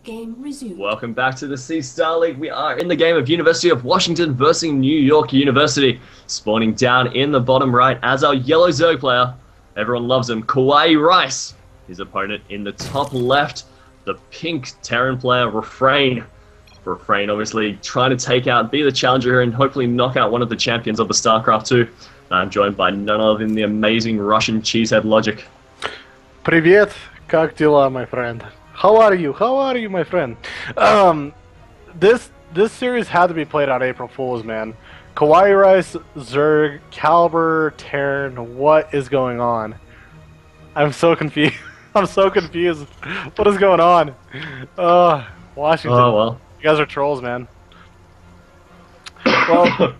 Game resumed. Welcome back to the C-Star League. We are in the game of University of Washington versus New York University. Spawning down in the bottom right as our yellow Zerg player. Everyone loves him. Kawhi Rice. His opponent in the top left. The pink Terran player, Refrain. Refrain obviously trying to take out, be the challenger here and hopefully knock out one of the champions of the StarCraft 2. I'm joined by none other than the amazing Russian cheesehead Logic. Привет, как дела, my friend? How are you? How are you, my friend? This series had to be played on April Fools, man. Kawhi Rice, Zerg, Caliber, Terran, what is going on? I'm so confused. I'm so confused. What is going on? Washington. Oh, well. You guys are trolls, man. Well,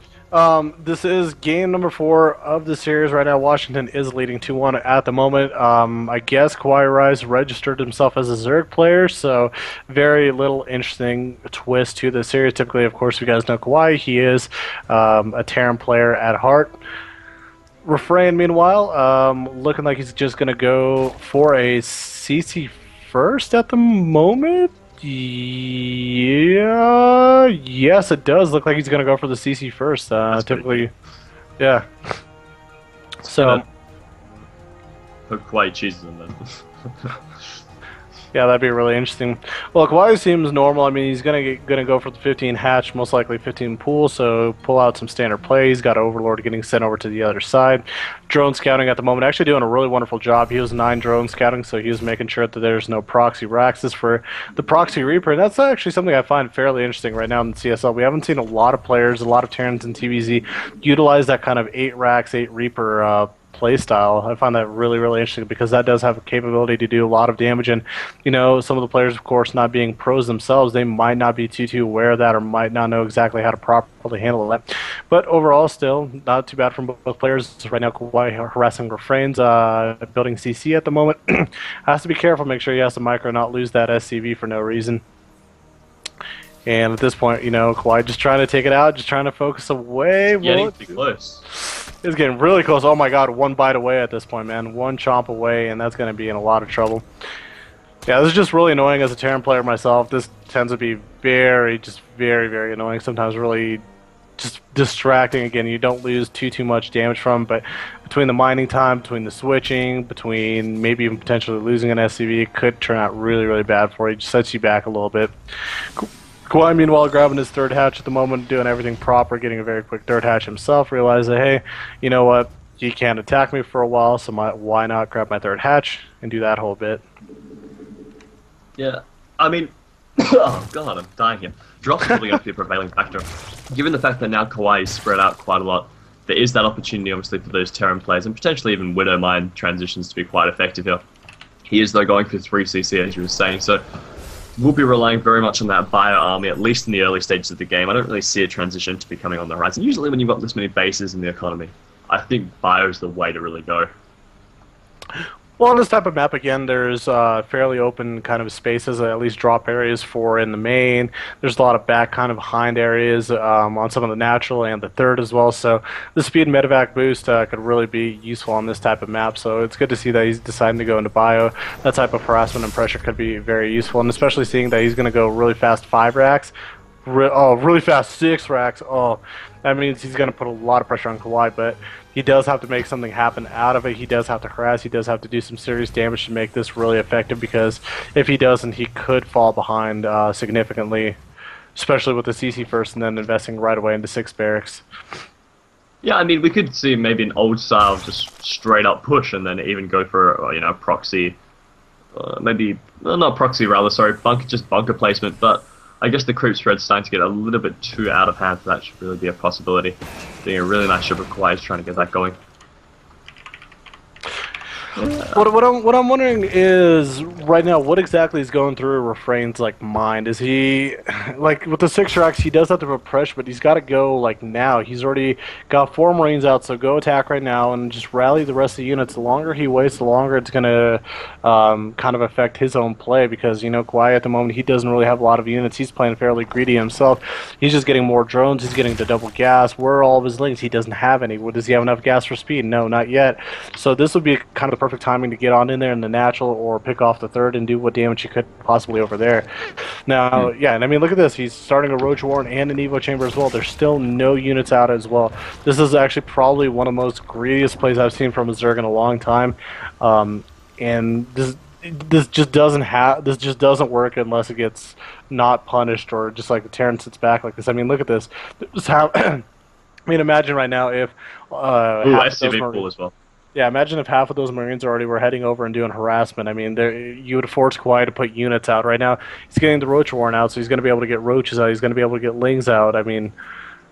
this is game number 4 of the series. Right now, Washington is leading 2-1 at the moment. I guess Kawhi Rice registered himself as a Zerg player, so very little interesting twist to the series. Typically, of course, you guys know Kawhi. He is a Terran player at heart. Refrain, meanwhile, looking like he's just going to go for a CC first at the moment. Yeah, yes, it does look like he's going to go for the CC first. Typically, yeah. So, Hope Kawhi chooses him then. yeah, that'd be really interesting. Well, Kawhi seems normal. I mean, he's gonna go for the 15 hatch, most likely 15 pool. So pull out some standard play. He's got Overlord getting sent over to the other side. Drone scouting at the moment, actually doing a really wonderful job. He was 9 drone scouting, so he was making sure that there's no proxy Raxes for the proxy Reaper. And that's actually something I find fairly interesting right now in the CSL. We haven't seen a lot of players, a lot of Terrans in TVZ utilize that kind of 8 Rax, 8 Reaper playstyle. I find that really, really interesting because that does have a capability to do a lot of damage. And, you know, some of the players, of course, not being pros themselves, they might not be too aware of that or might not know exactly how to properly handle that. But overall, still, not too bad from both players. Right now, Kawhi harassing Refrains, building CC at the moment. Has to be careful, make sure he has to micro, not lose that SCV for no reason. And at this point, you know, Kawhi just trying to take it out, just trying to focus away. Getting too close. It's getting really close. Oh my god, 1 bite away at this point, man. 1 chomp away, and that's going to be in a lot of trouble. Yeah, this is just really annoying as a Terran player myself. This tends to be very, very annoying. Sometimes really just distracting. Again, you don't lose too much damage from, but between the mining time, between the switching, between maybe even potentially losing an SCV, it could turn out really bad for you. It just sets you back a little bit. Kawhi, meanwhile, grabbing his 3rd hatch at the moment, doing everything proper, getting a very quick 3rd hatch himself, realize that, hey, you know what, he can't attack me for a while, so why not grab my 3rd hatch and do that whole bit. Yeah, I mean, oh god, I'm dying here. Drop's probably going to be a prevailing factor. Given the fact that now Kawhi is spread out quite a lot, there is that opportunity, obviously, for those Terran players, and potentially even Widow Mine transitions to be quite effective here. He is, though, going for 3 CC, as you were saying, so we'll be relying very much on that bio army, at least in the early stages of the game. I don't really see a transition to be coming on the horizon. Usually when you've got this many bases in the economy, I think bio is the way to really go. Well, on this type of map, again, there's fairly open kind of spaces, at least drop areas for in the main. There's a lot of back kind of behind areas on some of the natural and the 3rd as well. So the speed and medevac boost could really be useful on this type of map. So it's good to see that he's deciding to go into bio. That type of harassment and pressure could be very useful, and especially seeing that he's going to go really fast 5 racks. Really fast 6 racks. Oh, that means he's going to put a lot of pressure on Kawhi, but he does have to make something happen out of it. He does have to harass. He does have to do some serious damage to make this really effective, because if he doesn't, he could fall behind significantly, especially with the CC first and then investing right away into 6 barracks. Yeah, I mean, we could see maybe an old style just straight up push and then even go for, you know, proxy, not proxy rather, sorry, bunker placement, but I guess the creep spread's starting to get a little bit too out of hand, so that should really be a possibility. Doing a really nice job of Kawhi is trying to get that going. What I'm wondering is, right now, what exactly is going through Refrain's mind? Is he, with the 6 racks, he does have to put pressure, but he's got to go, now. He's already got 4 Marines out, so go attack right now and just rally the rest of the units. The longer he waits, the longer it's going to kind of affect his own play, because, you know, Kawhi at the moment, he doesn't really have a lot of units. He's playing fairly greedy himself. He's just getting more drones. He's getting the double gas. Where are all of his links? He doesn't have any. Does he have enough gas for speed? No, not yet. So this would be kind of the perfect perfect timing to get on in there in the natural or pick off the third and do what damage he could possibly over there. Now, yeah, and I mean, look at this. He's starting a Roach Warren and an Evo Chamber as well. There's still no units out as well. This is actually probably one of the most greediest plays I've seen from a Zerg in a long time. And this just doesn't work unless it gets not punished or just like the Terran sits back like this. I mean, look at this. This is how I mean, imagine right now if SCV pool as well. Yeah, imagine if half of those Marines already were heading over and doing harassment. I mean, you would force Kawhi to put units out. Right now, he's getting the Roach Warren out, so he's going to be able to get Roaches out. He's going to be able to get Lings out. I mean,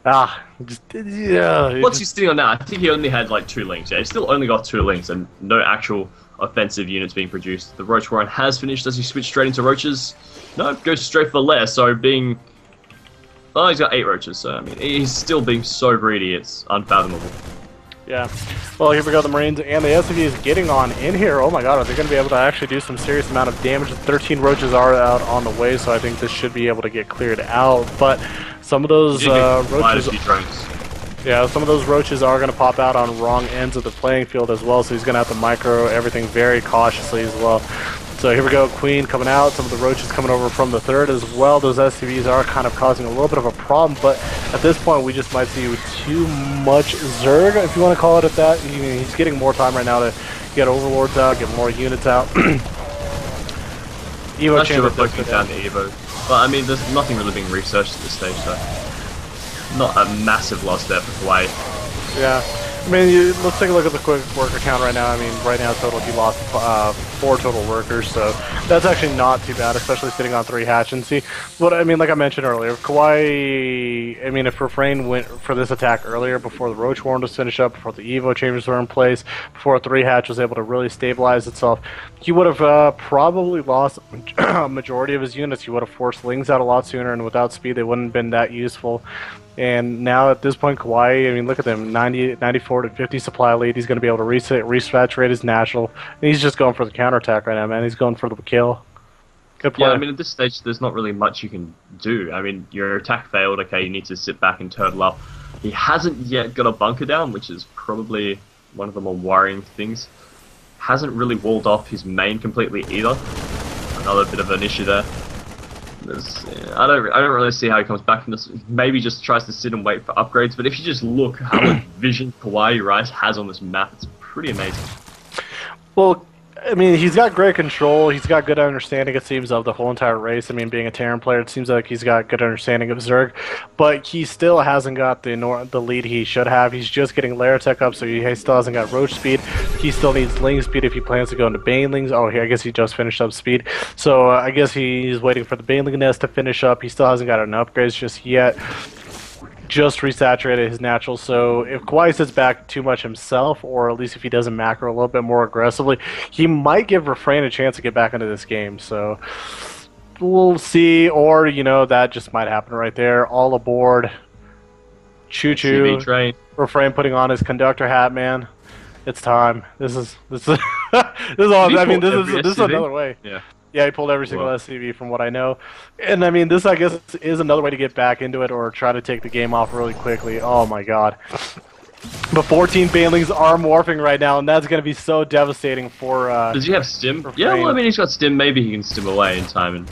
yeah. What's he sitting on now? I think he only had like 2 Lings. Yeah, he still only got 2 Lings and no actual offensive units being produced. The Roach Warren has finished. Does he switch straight into Roaches? No, goes straight for less. So being... Oh, he's got 8 Roaches, so I mean, he's still being so greedy, it's unfathomable. Yeah. Well, here we go. The Marines and the SCV is getting on in here. Oh my god, are they going to be able to actually do some serious amount of damage? 13 Roaches are out on the way, so I think this should be able to get cleared out. But some of those Roaches... Yeah, some of those Roaches are going to pop out on wrong ends of the playing field as well, so he's going to have to micro everything very cautiously as well. So here we go, Queen coming out, some of the Roaches coming over from the third as well. Those SCVs are kind of causing a little bit of a problem, but at this point we just might see too much Zerg, if you want to call it at that. He's getting more time right now to get Overlords out, get more units out. Evo Chamber reflecting down the Evo. But I mean, there's nothing really being researched at this stage, so not a massive loss there for Hawaii. Yeah. I mean, let's take a look at the quick worker count right now. I mean, right now total he lost 4 total workers, so that's actually not too bad, especially sitting on 3 hatch. And see, what I mean, like I mentioned earlier, Kawhi, I mean, if Refrain went for this attack earlier, before the Roach Warren was finished up, before the Evo Chambers were in place, before 3 hatch was able to really stabilize itself, he would have probably lost a majority of his units. He would have forced Lings out a lot sooner, and without speed, they wouldn't have been that useful. And now at this point, Kawhi, I mean, look at them, 94 to 50 supply lead. He's going to be able to resaturate his natural. And he's just going for the counterattack right now, man. He's going for the kill. Good play. Yeah, I mean, at this stage, there's not really much you can do. I mean, your attack failed. Okay, you need to sit back and turtle up. He hasn't yet got a bunker down, which is probably one of the more worrying things. Hasn't really walled off his main completely either. Another bit of an issue there. I don't really see how he comes back from this. Maybe just tries to sit and wait for upgrades, but if you just look how much vision Kawhi Rice has on this map, it's pretty amazing. Well, I mean, he's got great control. He's got good understanding, it seems, of the whole entire race. I mean, being a Terran player, it seems like he's got good understanding of Zerg, but he still hasn't got the lead he should have. He's just getting Lair Tech up, so he still hasn't got Roach speed. He still needs Ling speed if he plans to go into Banelings. Oh, I guess he just finished up speed. So I guess he's waiting for the Baneling nest to finish up. He still hasn't got an upgrades just yet. Just resaturated his natural, so if Kawhi sits back too much himself, or at least if he doesn't macro a little bit more aggressively, he might give Refrain a chance to get back into this game. So we'll see, or you know, that just might happen right there. All aboard, choo choo. Refrain putting on his conductor hat, man. It's time. This is all. I mean, this is another way. Yeah. Yeah, he pulled every single SCV from what I know. And I mean, this I guess is another way to get back into it or try to take the game off really quickly. Oh my god. But 14 Banelings are morphing right now, and that's going to be so devastating for... Does he have stim? Yeah, well, I mean, he's got stim. Maybe he can stim away in time. And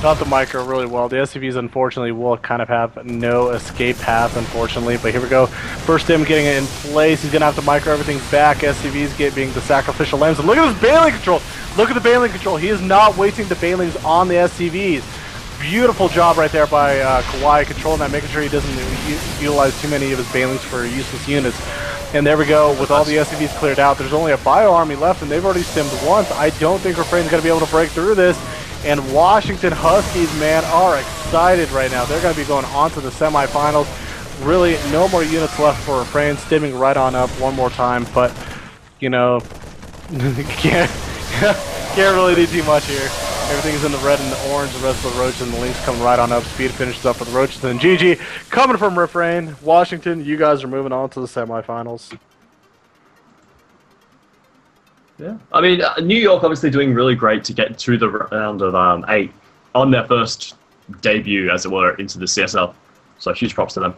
not the micro really well. The SCVs, unfortunately, will kind of have no escape path, unfortunately. But here we go. First stim getting it in place. He's going to have to micro everything back. SCVs being the sacrificial lambs. And look at this Baneling control. Look at the Baneling control. He is not wasting the Banelings on the SCVs. Beautiful job right there by Kawhi controlling that, making sure he doesn't utilize too many of his Banelings for useless units. And there we go, with all the SCVs cleared out, there's only a bio army left, and they've already stimmed once. I don't think Refrain's going to be able to break through this. And Washington Huskies, man, are excited right now. They're going to be going on to the semifinals. Really, no more units left for Refrain, stimming right on up one more time. But, you know, can't really do too much here. Everything's in the red and the orange. The rest of the Roaches and the Lynx coming right on up. Speed finishes up for the Roaches and GG. Coming from Refrain. Washington, you guys are moving on to the semifinals. Yeah. I mean, New York obviously doing really great to get to the round of 8 on their first debut, as it were, into the CSL. So huge props to them.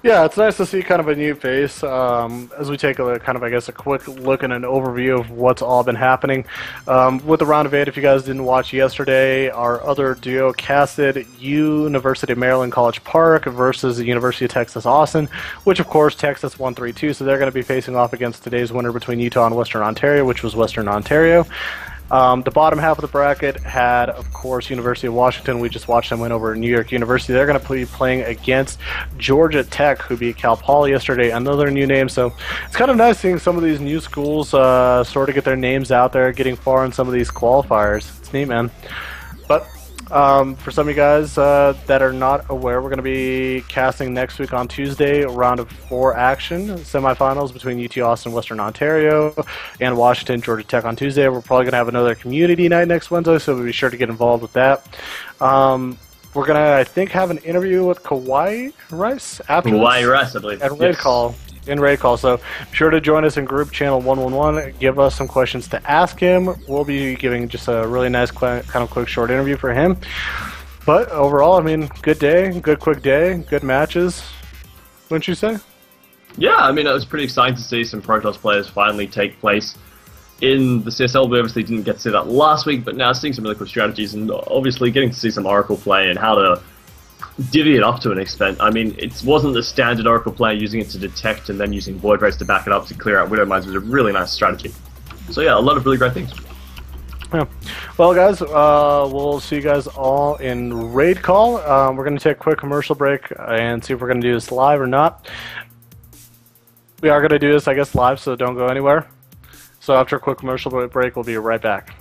Yeah, it's nice to see kind of a new face as we take a kind of, I guess, a quick look and an overview of what's all been happening. With the round of 8, if you guys didn't watch yesterday, our other duo casted University of Maryland College Park versus the University of Texas Austin, which of course Texas won 3-2, so they're going to be facing off against today's winner between Utah and Western Ontario, which was Western Ontario. The bottom half of the bracket had, of course, University of Washington. We just watched them win over New York University. They're going to be playing against Georgia Tech, who beat Cal Poly yesterday, another new name. So it's kind of nice seeing some of these new schools sort of get their names out there, getting far in some of these qualifiers. It's neat, man. But for some of you guys that are not aware, we're going to be casting next week on Tuesday, round of 4 action, semifinals between UT Austin, Western Ontario, and Washington, Georgia Tech on Tuesday. We're probably going to have another community night next Wednesday, so we'll be sure to get involved with that. We're going to, I think, have an interview with Kawhi Rice after Kawhi Rice, I believe. At Raid Call. In Raid Call, so be sure to join us in group channel 111. Give us some questions to ask him. We'll be giving just a really nice, kind of quick, short interview for him. But overall, I mean, good day, good quick day, good matches. Wouldn't you say? Yeah, I mean, it was pretty exciting to see some Protoss players finally take place in the CSL. We obviously didn't get to see that last week, but now seeing some really cool strategies and obviously getting to see some Oracle play and how to divvy it up to an extent. I mean, it wasn't the standard Oracle play using it to detect and then using Void Rays to back it up to clear out Widow Mines. It was a really nice strategy. So yeah, a lot of really great things. Yeah. Well, guys, we'll see you guys all in Raid Call. We're going to take a quick commercial break and see if we're going to do this live or not. We are going to do this, I guess, live, so don't go anywhere. So after a quick commercial break, we'll be right back.